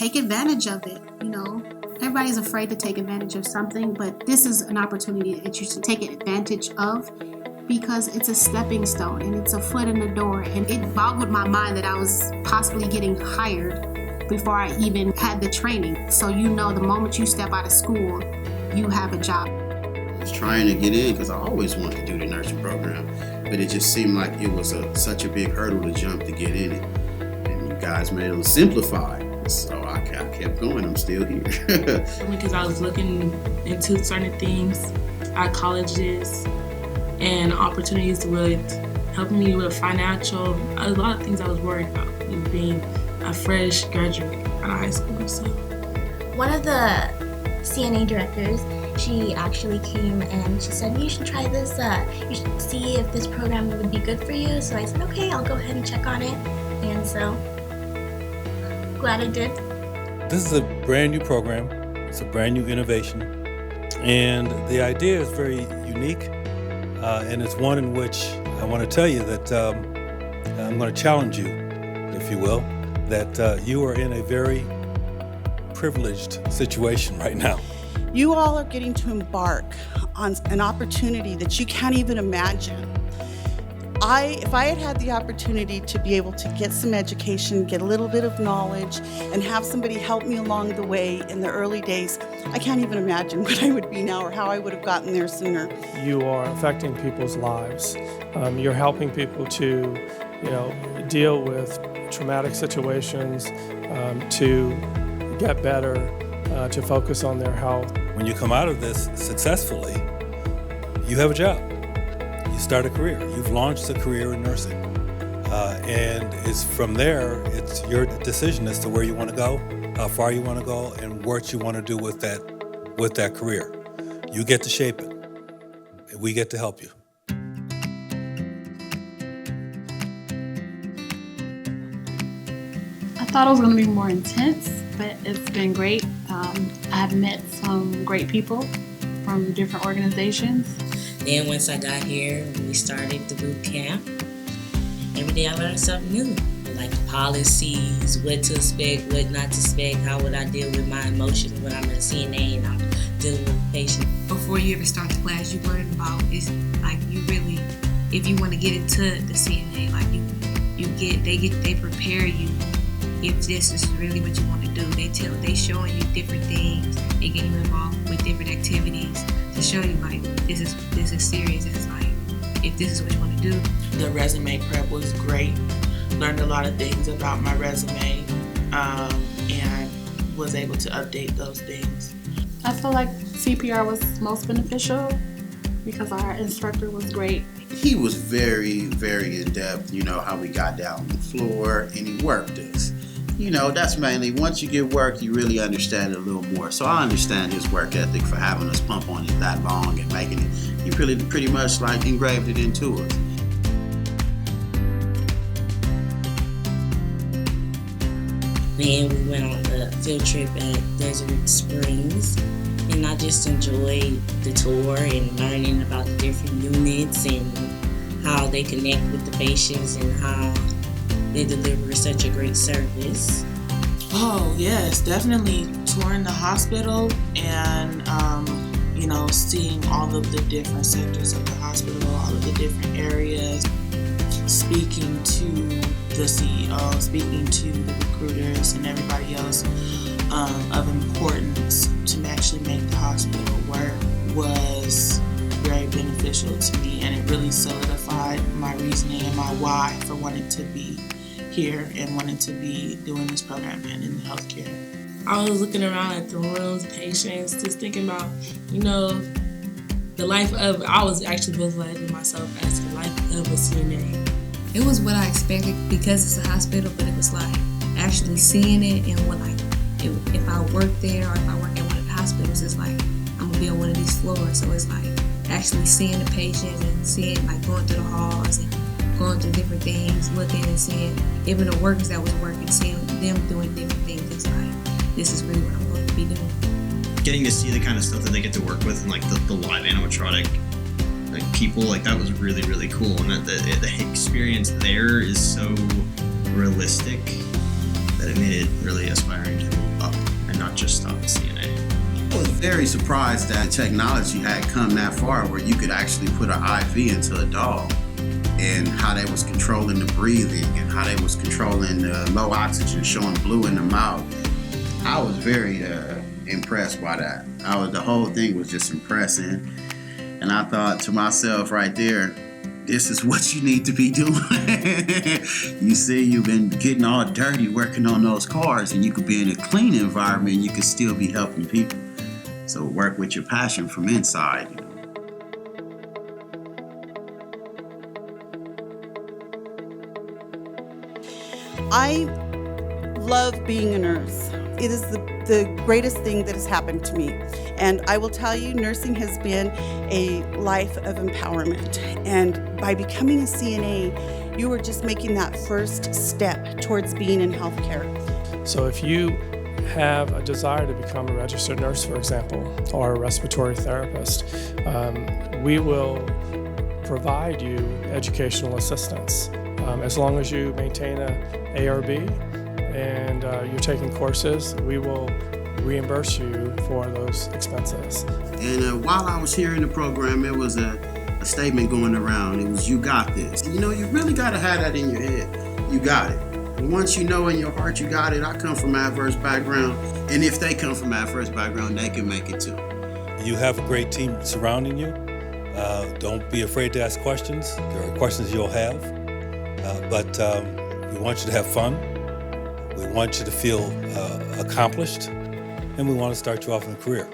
take advantage of it. Everybody's afraid to take advantage of something, but this is an opportunity that you should take advantage of, because it's a stepping stone and it's a foot in the door. And it boggled my mind that I was possibly getting hired before I even had the training. So the moment you step out of school, you have a job. I was trying to get in because I always wanted to do the nursing program, but it just seemed like it was such a big hurdle to jump to get in it. And you guys made it simplify. So I kept going. I'm still here. Because I was looking into certain things at colleges and opportunities to really help me with financial, a lot of things I was worried about, being a fresh graduate out of high school. So one of the CNA directors, she actually came and she said, you should try this, you should see if this program would be good for you. So I said, okay, I'll go ahead and check on it. And so glad I did. This is a brand new program. It's a brand new innovation. And the idea is very unique. And it's one in which I want to tell you that I'm going to challenge you, if you will, that you are in a very privileged situation right now. You all are getting to embark on an opportunity that you can't even imagine. If I had had the opportunity to be able to get some education, get a little bit of knowledge, and have somebody help me along the way in the early days, I can't even imagine what I would be now or how I would have gotten there sooner. You are affecting people's lives. You're helping people to, deal with traumatic situations, to get better, to focus on their health. When you come out of this successfully, you have a job. You start a career. You've launched a career in nursing. And it's from there, it's your decision as to where you want to go, how far you want to go, and what you want to do with that career. You get to shape it. We get to help you. I thought it was going to be more intense, but it's been great. I've met some great people from different organizations. Then once I got here, we started the boot camp. Every day I learned something new, like policies, what to expect, what not to expect, how would I deal with my emotions when I'm a CNA and I'm dealing with a patient. Before you ever start the class, you learn about is like you really, if you want to get into the CNA, like they prepare you. If this is really what you want to do, they showing you different things. They get you involved with different activities to show you like this is serious. It's like if this is what you want to do. The resume prep was great. Learned a lot of things about my resume, and was able to update those things. I feel like CPR was most beneficial because our instructor was great. He was very, very in-depth, how we got down on the floor, and he worked us. That's mainly, once you get work, you really understand it a little more. So I understand his work ethic for having us pump on it that long and making it. He pretty much like engraved it into us. Then we went on the field trip at Desert Springs, and I just enjoyed the tour and learning about the different units and how they connect with the patients and how they deliver such a great service. Oh yes, definitely touring the hospital and seeing all of the different sectors of the hospital, all of the different areas, speaking to the CEO, speaking to the recruiters and everybody else of importance to actually make the hospital work was very beneficial to me, and it really solidified my reasoning and my why for wanting to be here and wanting to be doing this program and in the healthcare. I was looking around at the rooms, patients, just thinking about, the life of, I was actually visualizing myself as the life of a CNA. It was what I expected because it's a hospital, but it was like actually seeing it and what if I work there or if I work at one of the hospitals, it's like I'm gonna be on one of these floors. So it's like actually seeing the patients and seeing like going through the halls and going through different things, looking and seeing even the workers that was working, seeing them doing different things. It's like this is really what I'm going to be doing. Getting to see the kind of stuff that they get to work with and like the live animatronic people, like that was really, really cool. And the experience there is so realistic that it made it really aspiring to up and not just stop at CNA. I was very surprised that technology had come that far where you could actually put an IV into a dog, and how they was controlling the breathing and how they was controlling the low oxygen, showing blue in the mouth. I was very impressed by that. The whole thing was just impressive. And I thought to myself right there, this is what you need to be doing. You see, you've been getting all dirty working on those cars, and you could be in a clean environment and you could still be helping people. So work with your passion from inside. You know. I love being a nurse. It is the greatest thing that has happened to me. And I will tell you, nursing has been a life of empowerment. And by becoming a CNA, you are just making that first step towards being in healthcare. So if you have a desire to become a registered nurse, for example, or a respiratory therapist, we will provide you educational assistance. As long as you maintain a ARB and you're taking courses, we will reimburse you for those expenses. And while I was here in the program, it was a statement going around. It was, you got this. You know, you really got to have that in your head. You got it. And once you know in your heart you got it, I come from adverse background. And if they come from adverse background, they can make it too. You have a great team surrounding you. Don't be afraid to ask questions. There are questions you'll have. But we want you to have fun. We want you to feel accomplished. And we want to start you off in a career.